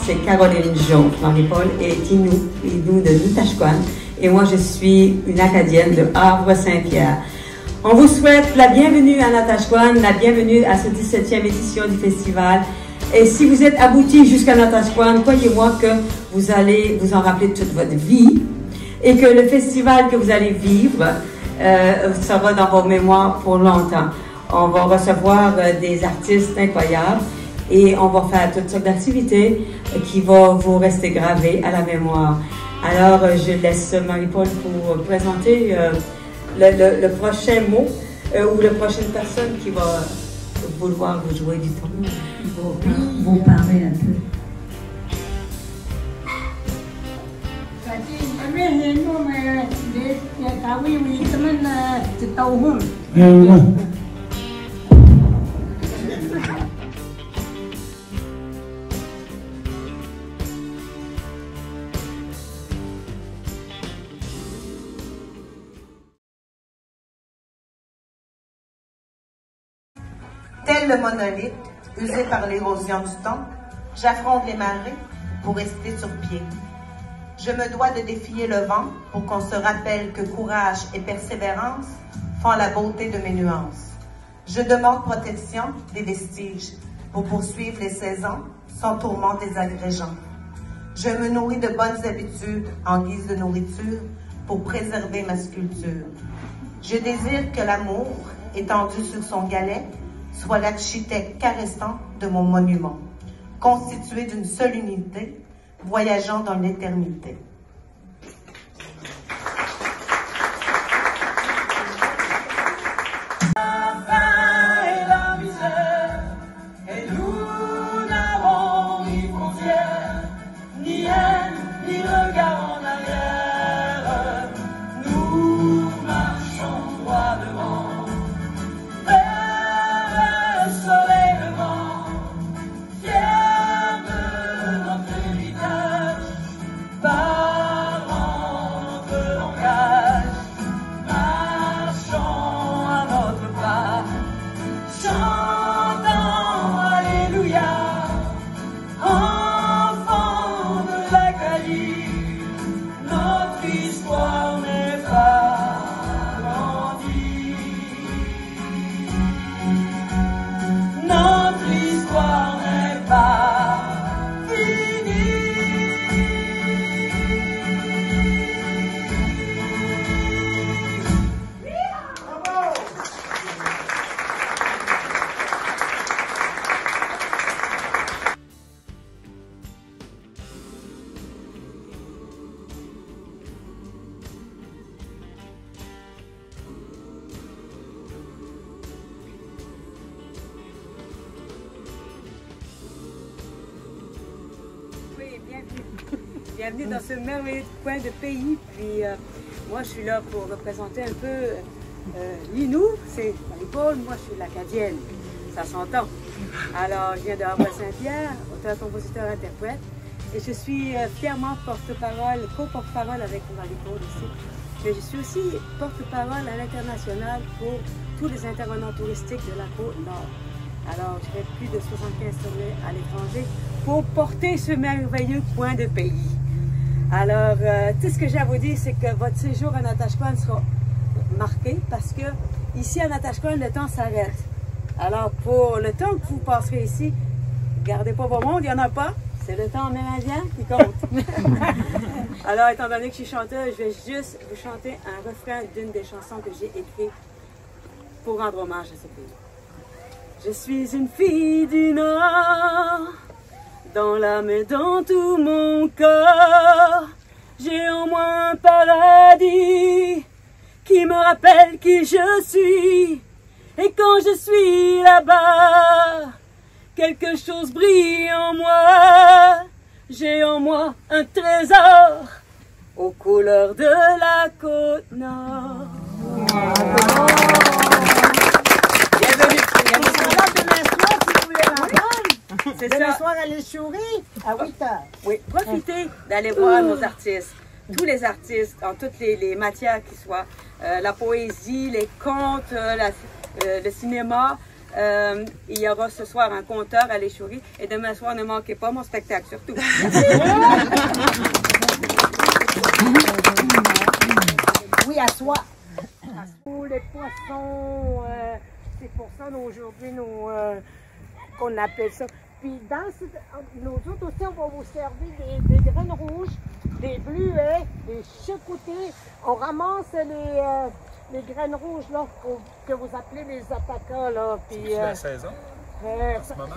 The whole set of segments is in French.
c'est Caroline Jo, Marie-Paul est Inou de Nutashquan. Et moi, je suis une Acadienne de Havre-Saint-Pierre. On vous souhaite la bienvenue à Natashquan, la bienvenue à cette 17e édition du festival. Et si vous êtes aboutis jusqu'à Natashquan, croyez-moi que vous allez vous en rappeler toute votre vie et que le festival que vous allez vivre sera dans vos mémoires pour longtemps. On va recevoir des artistes incroyables et on va faire toutes sortes d'activités qui vont vous rester gravées à la mémoire. Alors, je laisse Marie-Paul pour présenter le prochain mot ou la prochaine personne qui va vouloir vous jouer du tambour. Vous parlez un peu. Tel le monolithe, usé par l'érosion du temps, j'affronte les marées pour rester sur pied. Je me dois de défier le vent pour qu'on se rappelle que courage et persévérance font la beauté de mes nuances. Je demande protection des vestiges pour poursuivre les saisons sans tourment désagrégeant. Je me nourris de bonnes habitudes en guise de nourriture pour préserver ma sculpture. Je désire que l'amour, étendu sur son galet, soit l'architecte caressant de mon monument, constitué d'une seule unité, voyageant dans l'éternité. Bienvenue dans ce merveilleux coin de pays. Puis moi, je suis là pour représenter un peu l'Inou, c'est Marie-Paul, moi je suis l'Acadienne, ça s'entend. Alors, je viens de Havre-Saint-Pierre, auteur, compositeur, interprète, et je suis fièrement porte-parole, co-porte-parole avec Marie-Paul aussi. Mais je suis aussi porte-parole à l'international pour tous les intervenants touristiques de la Côte-Nord. Alors, je fais plus de 75 tournées à l'étranger pour porter ce merveilleux coin de pays. Alors, tout ce que j'ai à vous dire, c'est que votre séjour à Natashquan sera marqué parce que ici à Natashquan, le temps s'arrête. Alors, pour le temps que vous passerez ici, gardez pas vos mondes, il n'y en a pas. C'est le temps amérindien qui compte. Alors, étant donné que je suis chanteuse, je vais juste vous chanter un refrain d'une des chansons que j'ai écrites pour rendre hommage à ce pays. Je suis une fille du Nord, dans l'âme et dans tout mon corps. J'ai en moi un paradis qui me rappelle qui je suis. Et quand je suis là-bas, quelque chose brille en moi. J'ai en moi un trésor aux couleurs de la Côte-Nord. C'est demain soir à l'Échourie à 8h. Oui, profitez d'aller voir nos artistes. Tous les artistes, en toutes les matières qui soient, la poésie, les contes, le cinéma, Il y aura ce soir un conteur à l'Échourie. Et demain soir, ne manquez pas mon spectacle, surtout. Oui, à soi. Pour les poissons, c'est pour ça aujourd'hui qu'on appelle ça. Puis nous autres aussi, on va vous servir des graines rouges, des bleuets, des choucoutés. On ramasse les graines rouges là, que vous appelez les attaquants. Là. C'est la saison? En ce moment?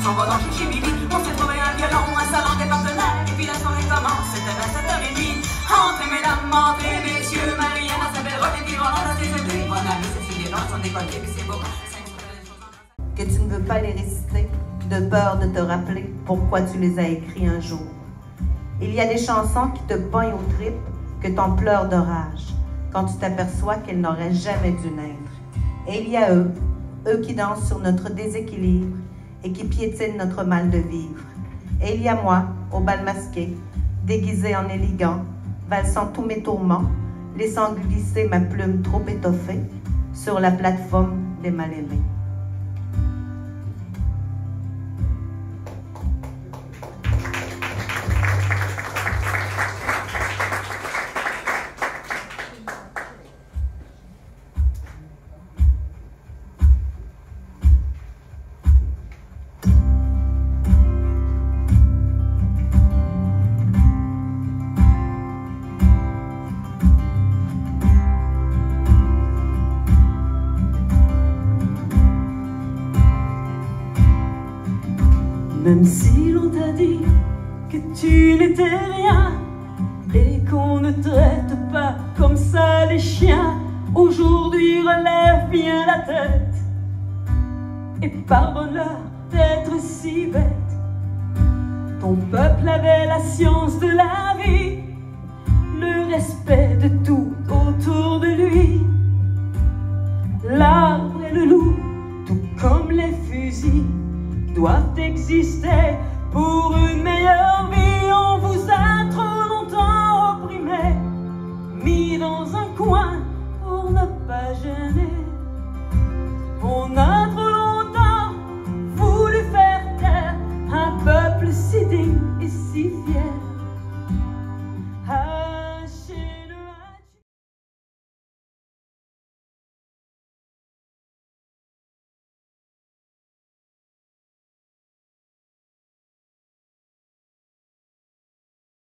Son volant qui Mimi, on s'est trouvé un violon, un salon des partenaires, et puis la soirée commence, c'était à 7h30. Entrez mesdames, entrez messieurs, Marianne a sa belle robe, et puis Roland a ses épées. Mon ami, c'est les gens, son décolleté, puis c'est beau. Que tu ne veux pas les réciter, de peur de te rappeler pourquoi tu les as écrits un jour. Il y a des chansons qui te pognent aux tripes, que t'en pleures de rage, quand tu t'aperçois qu'elles n'auraient jamais dû naître. Et il y a eux qui dansent sur notre déséquilibre, et qui piétine notre mal de vivre. Et il y a moi, au bal masqué, déguisé en élégant, valsant tous mes tourments, laissant glisser ma plume trop étoffée sur la plateforme des mal-aimés. Même si l'on t'a dit que tu n'étais rien et qu'on ne traite pas comme ça les chiens, aujourd'hui relève bien la tête et pardonne-leur d'être si bête. Ton peuple avait la science de la vie, le respect de tout autour de lui. L'arbre et le loup, tout comme les fusils, doivent exister pour une meilleure vie. On vous a trop longtemps opprimé, mis dans un coin pour ne pas gêner.